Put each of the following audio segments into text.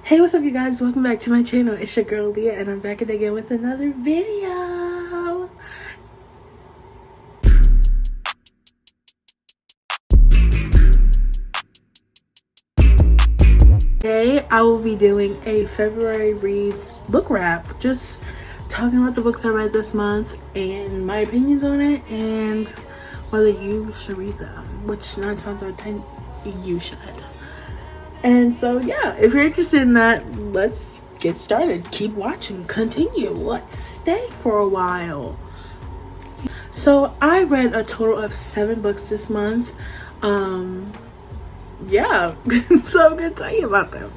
Hey, what's up you guys? Welcome back to my channel. It's your girl Leah and I'm back again with another video. Today I will be doing a February reads book wrap, just talking about the books I read this month and my opinions on it and whether you should read them, which 9 times out of 10 you should. And so yeah, if you're interested in that, let's get started. Keep watching, continue, let's stay for a while. So I read a total of 7 books this month. Yeah, so I'm gonna tell you about them.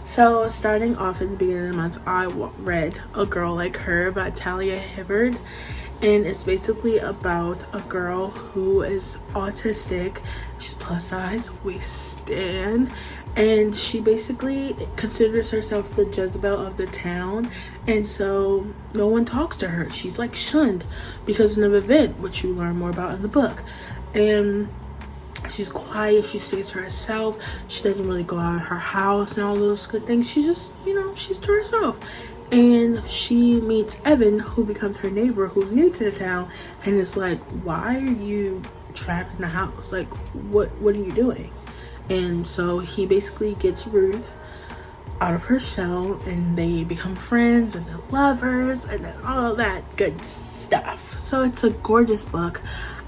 So starting off at the beginning of the month, I read A Girl Like Her by Talia Hibbert, and it's basically about a girl who is autistic. She's plus size, we stan, and she basically considers herself the Jezebel of the town, and so no one talks to her. She's like shunned because of an event, which you learn more about in the book. And she's quiet, she stays to herself, she doesn't really go out of her house and all those good things. She just, she's to herself. And she meets Evan, who becomes her neighbor, who's new to the town, and it's like, why are you trapped in the house? Like, what are you doing? And so he basically gets Ruth out of her shell, and they become friends and then lovers and then all that good stuff. So it's a gorgeous book.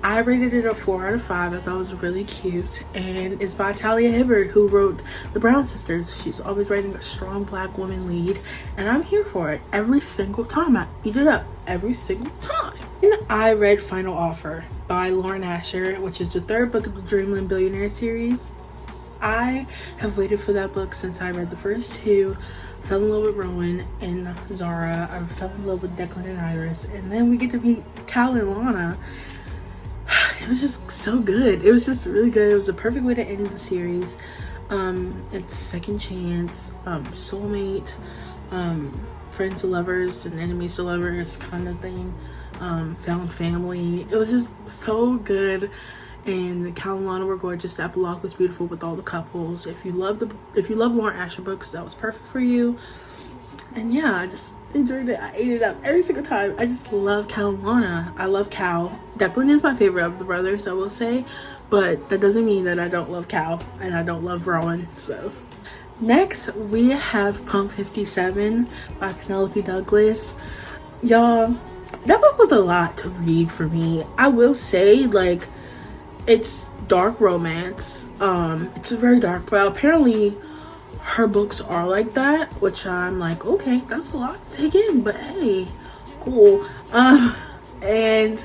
I rated it a 4 out of 5. I thought it was really cute, and it's by Talia Hibbert, who wrote The Brown Sisters. She's always writing a strong black woman lead, and I'm here for it every single time. I eat it up every single time. And I read Final Offer by Lauren Asher, which is the 3rd book of the Dreamland Billionaire series. I have waited for that book since I read the first 2. Fell in love with Rowan and Zara. I fell in love with Declan and Iris, and then we get to meet Cal and Lana. It was just so good. It was just really good. It was the perfect way to end the series. It's second chance, soulmate, friends to lovers and enemies to lovers kind of thing. Found family. It was just so good. And Cal and Lana were gorgeous. The epilogue was beautiful with all the couples. If you love Lauren Asher books, that was perfect for you. And yeah, I just enjoyed it. I ate it up every single time. I just love Cal and Lana. I love Cal. Declan is my favorite of the brothers, I will say, but that doesn't mean that I don't love Cal and I don't love Rowan. So next we have Pump 57 by Penelope Douglas. Y'all, that book was a lot to read for me. I will say, like, it's dark romance. It's very dark, but apparently her books are like that, which I'm like, okay, that's a lot to take in, but hey, cool. And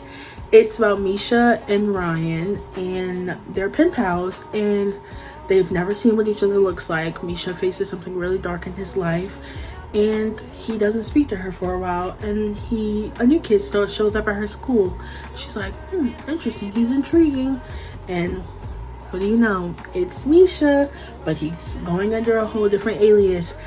it's about Misha and Ryan, and they're pen pals, and they've never seen what each other looks like. Misha faces something really dark in his life, and he doesn't speak to her for a while, and a new kid shows up at her school. She's like, interesting, he's intriguing, and what do you know? It's Misha, but he's going under a whole different alias.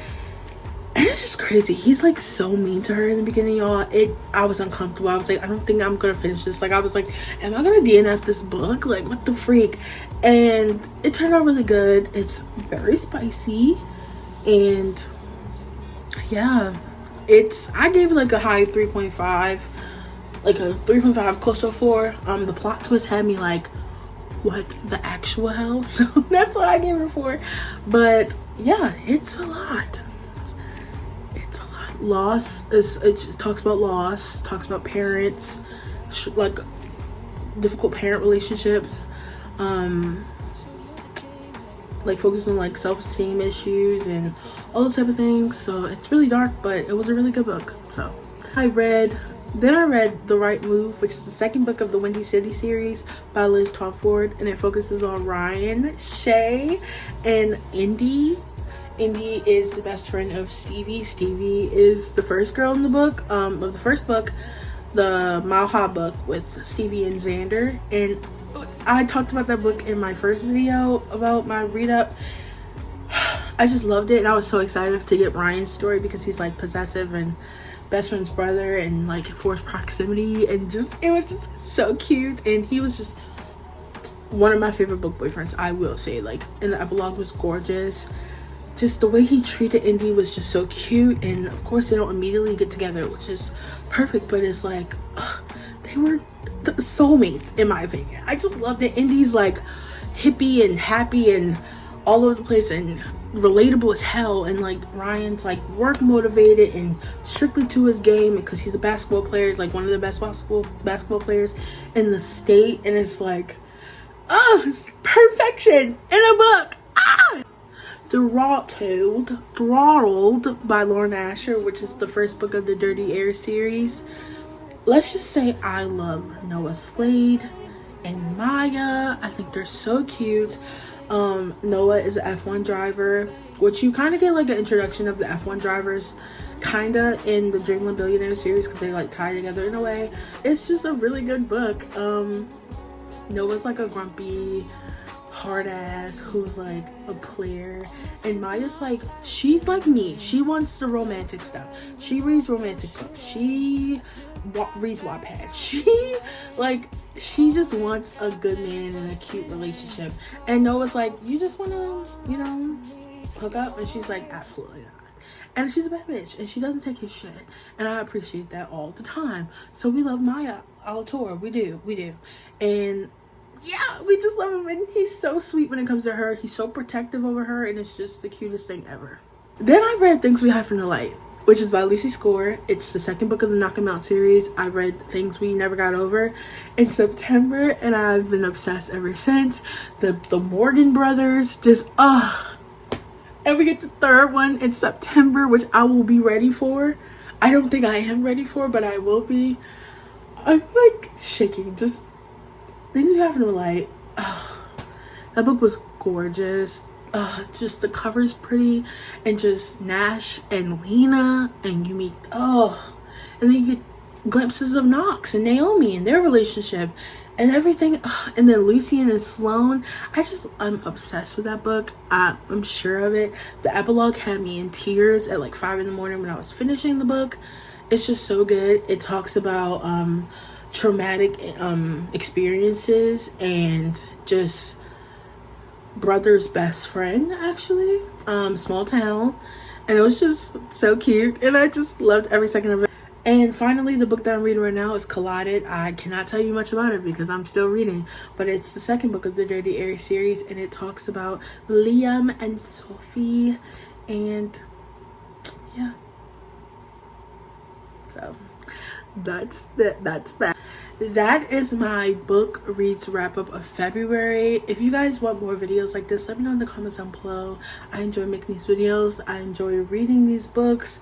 And it's just crazy. He's like so mean to her in the beginning, y'all. I was uncomfortable. I was like, I don't think I'm gonna finish this. Like, I was like, am I gonna DNF this book? Like, what the freak? And it turned out really good. It's very spicy. And yeah, I gave it like a high 3.5. Like a 3.5, close to a 4. The plot twist had me like, what the actual hell? So that's what I gave it for. But yeah, it's a lot. Loss it talks about loss, talks about parents, like difficult parent relationships, like focusing on like self-esteem issues and all those type of things. So it's really dark, but it was a really good book. So I read The Right Move, which is the 2nd book of the Windy City series by Tomforde, and it focuses on Ryan, Shay, and Indy. Indy is the best friend of Stevie. Stevie is the first girl in the book, of the first book, the Mile High book with Stevie and Xander. And I talked about that book in my first video about my read up. I just loved it, and I was so excited to get Ryan's story because he's like possessive and best friend's brother and like forced proximity, and just it was just so cute. And he was just one of my favorite book boyfriends, I will say. Like, and the epilogue was gorgeous. just the way he treated Indy was just so cute. And of course they don't immediately get together, which is perfect, but it's like they were the soulmates in my opinion. I just love that Indy's like hippie and happy and all over the place and relatable as hell, and like Ryan's like work motivated and strictly to his game because he's a basketball player. He's like one of the best basketball players in the state, and it's like it's perfection in a book. Throttled by Lauren Asher, which is the first book of the Dirty Air series. Let's just say I love Noah Slade and Maya. I think they're so cute. Noah is an F1 driver, which you kind of get like an introduction of the F1 drivers kind of in the Dreamland Billionaire series because they like tie together in a way. It's just a really good book. Noah's like a grumpy hard ass who's like a player, and Maya's like, she's like me. She wants the romantic stuff. She reads romantic books. She reads Wattpad. She just wants a good man and a cute relationship. And Noah's like, you just want to, hook up? And she's like, absolutely not. And she's a bad bitch, and she doesn't take his shit, and I appreciate that all the time. So we love Maya Alator. We do. And yeah, we just love him, and he's so sweet when it comes to her. He's so protective over her, and it's just the cutest thing ever. Then I read Things We Hide from the Light, which is by Lucy Score. It's the second book of the Knock 'Em Out series. I read Things We Never Got Over in September, and I've been obsessed ever since. The Morgan brothers, just and we get the third one in September, which I will be ready for. I don't think I am ready for, but I will be. I'm like shaking. Just Things We Have in the Light. That book was gorgeous. Just the cover's pretty, and just Nash and Lena, and you meet and then you get glimpses of Knox and Naomi and their relationship and everything. And then Lucian and Sloane. I'm obsessed with that book. I'm sure of it. The epilogue had me in tears at like 5 a.m. when I was finishing the book. It's just so good. It talks about traumatic experiences and just brother's best friend, actually, small town, and it was just so cute, and I just loved every second of it. And finally, the book that I'm reading right now is Collided. I cannot tell you much about it because I'm still reading, but it's the second book of the Dirty Air series, and it talks about Liam and Sophie, and yeah, so that's that. That is my book reads wrap up of February. If you guys want more videos like this, let me know in the comments down below. I enjoy making these videos. I enjoy reading these books.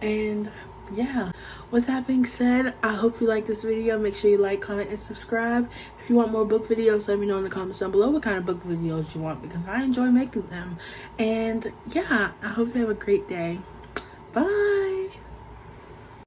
And yeah, with that being said, I hope you like this video. Make sure you like, comment, and subscribe. If you want more book videos, let me know in the comments down below what kind of book videos you want, because I enjoy making them. And yeah, I hope you have a great day. Bye.